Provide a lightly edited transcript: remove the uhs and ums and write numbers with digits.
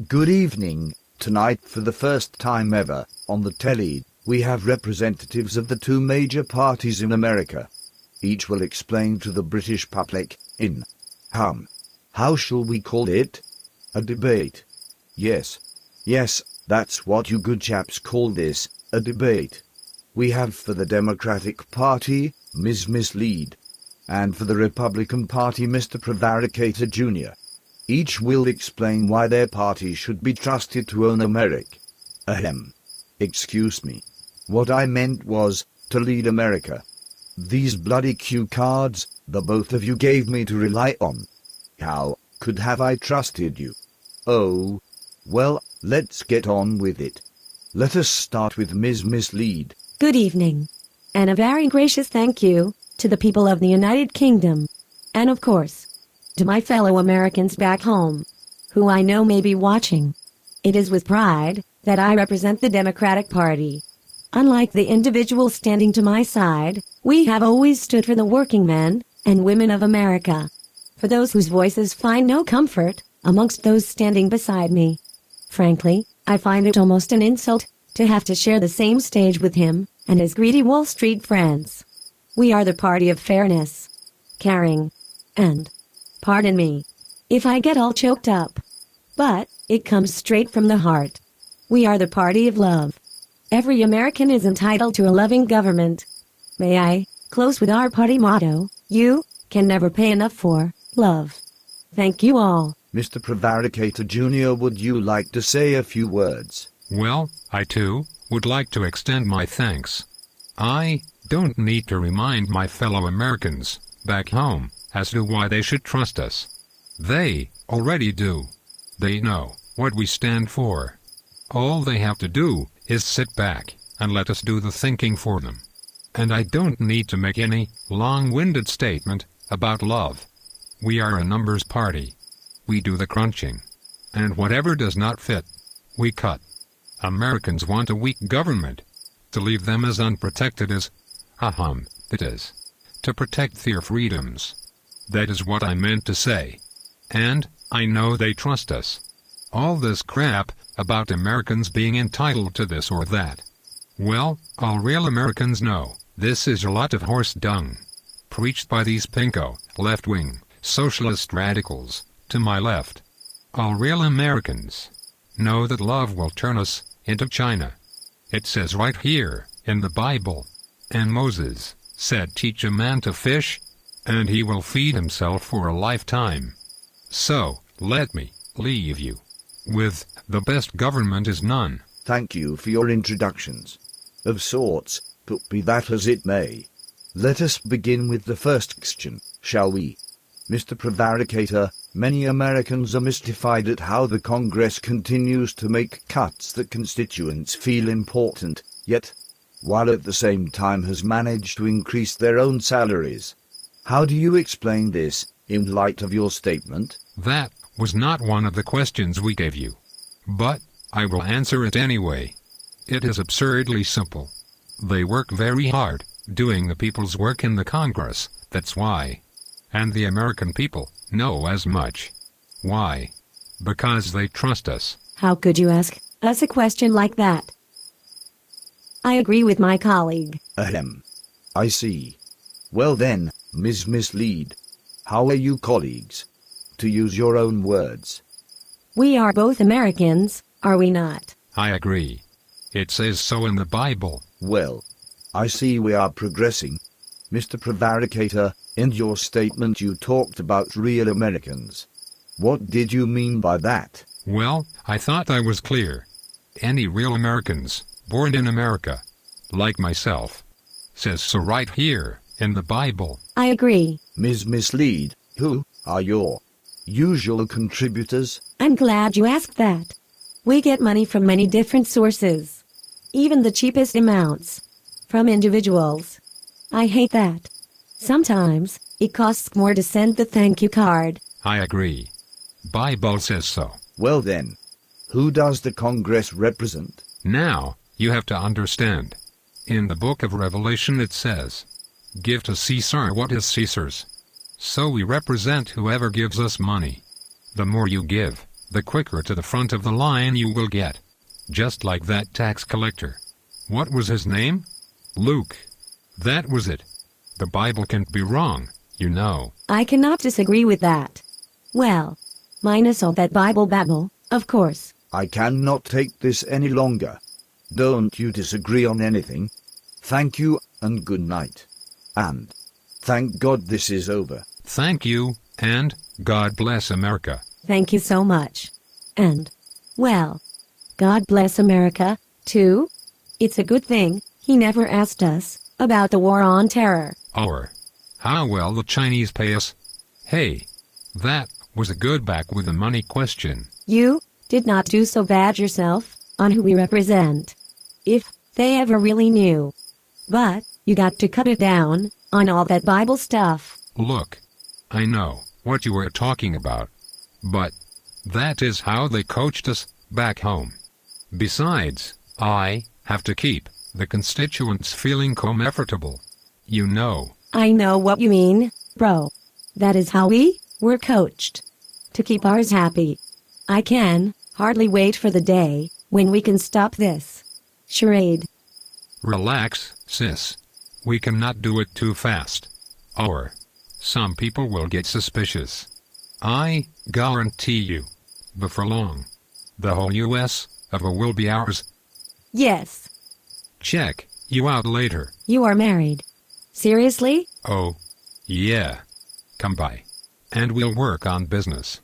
Good evening. Tonight, for the first time ever, on the telly, we have representatives of the two major parties in America. Each will explain to the British public, how shall we call it? A debate. Yes, that's what you good chaps call this, a debate. We have for the Democratic Party, Ms. Mislead, and for the Republican Party, Mr. Prevaricator Jr. Each will explain why their party should be trusted to own America. Excuse me. What I meant was, to lead America. These bloody cue cards, the both of you gave me to rely on. How could have I trusted you? Oh, well, let's get on with it. Let us start with Ms. Mislead. Good evening. And a very gracious thank you to the people of the United Kingdom. And of course, to my fellow Americans back home, who I know may be watching. It is with pride that I represent the Democratic Party. Unlike the individuals standing to my side, we have always stood for the working men and women of America. For those whose voices find no comfort amongst those standing beside me. Frankly, I find it almost an insult to have to share the same stage with him and his greedy Wall Street friends. We are the party of fairness, caring, and, pardon me if I get all choked up, but it comes straight from the heart. We are the party of love. Every American is entitled to a loving government. May I close with our party motto, you can never pay enough for love. Thank you all. Mr. Prevaricator Jr., would you like to say a few words? Well, I too would like to extend my thanks. I don't need to remind my fellow Americans back home as to why they should trust us. They already do. They know what we stand for. All they have to do is sit back and let us do the thinking for them. And I don't need to make any long-winded statement about love. We are a numbers party. We do the crunching. And whatever does not fit, we cut. Americans want a weak government, to leave them as unprotected as, it is. To protect their freedoms. That is what I meant to say. And I know they trust us. All this crap about Americans being entitled to this or that. Well, all real Americans know this is a lot of horse dung. Preached by these pinko, left-wing, socialist radicals, to my left. All real Americans know that love will turn us into China. It says right here in the Bible. And Moses said, teach a man to fish, and he will feed himself for a lifetime. So, let me leave you with, the best government is none. Thank you for your introductions. Of sorts, but be that as it may. Let us begin with the first question, shall we? Mr. Prevaricator, many Americans are mystified at how the Congress continues to make cuts that constituents feel important, yet, while at the same time has managed to increase their own salaries. How do you explain this, in light of your statement? That was not one of the questions we gave you. But I will answer it anyway. It is absurdly simple. They work very hard, doing the people's work in the Congress, that's why. And the American people know as much. Why? Because they trust us. How could you ask us a question like that? I agree with my colleague. I see. Well then, Ms. Mislead, how are you colleagues? To use your own words. We are both Americans, are we not? I agree. It says so in the Bible. Well, I see we are progressing. Mr. Prevaricator, in your statement you talked about real Americans. What did you mean by that? Well, I thought I was clear. Any real Americans, born in America, like myself, says so right here in the Bible. I agree. Ms. Mislead, who are your usual contributors? I'm glad you asked that. We get money from many different sources. Even the cheapest amounts. From individuals. I hate that. Sometimes, it costs more to send the thank you card. I agree. Bible says so. Well then, who does the Congress represent? Now, you have to understand. In the book of Revelation it says, give to Caesar what is Caesar's. So we represent whoever gives us money. The more you give, the quicker to the front of the line you will get. Just like that tax collector. What was his name? Luke. That was it. The Bible can't be wrong, you know. I cannot disagree with that. Well, minus all that Bible babble, of course. I cannot take this any longer. Don't you disagree on anything? Thank you, and good night. And thank God this is over. Thank you, and God bless America. Thank you so much. And, well, God bless America, too. It's a good thing he never asked us about the war on terror. Or how well the Chinese pay us. Hey, that was a good back with the money question. You did not do so bad yourself on who we represent. If they ever really knew. But you got to cut it down on all that Bible stuff. Look, I know what you were talking about. But that is how they coached us back home. Besides, I have to keep the constituents feeling comfortable. You know. I know what you mean, bro. That is how we were coached. To keep ours happy. I can hardly wait for the day when we can stop this charade. Relax, sis. We cannot do it too fast. Or some people will get suspicious. I guarantee you, before long, the whole US of A will be ours. Yes. Check you out later. You are married. Seriously? Oh, yeah. Come by. And we'll work on business.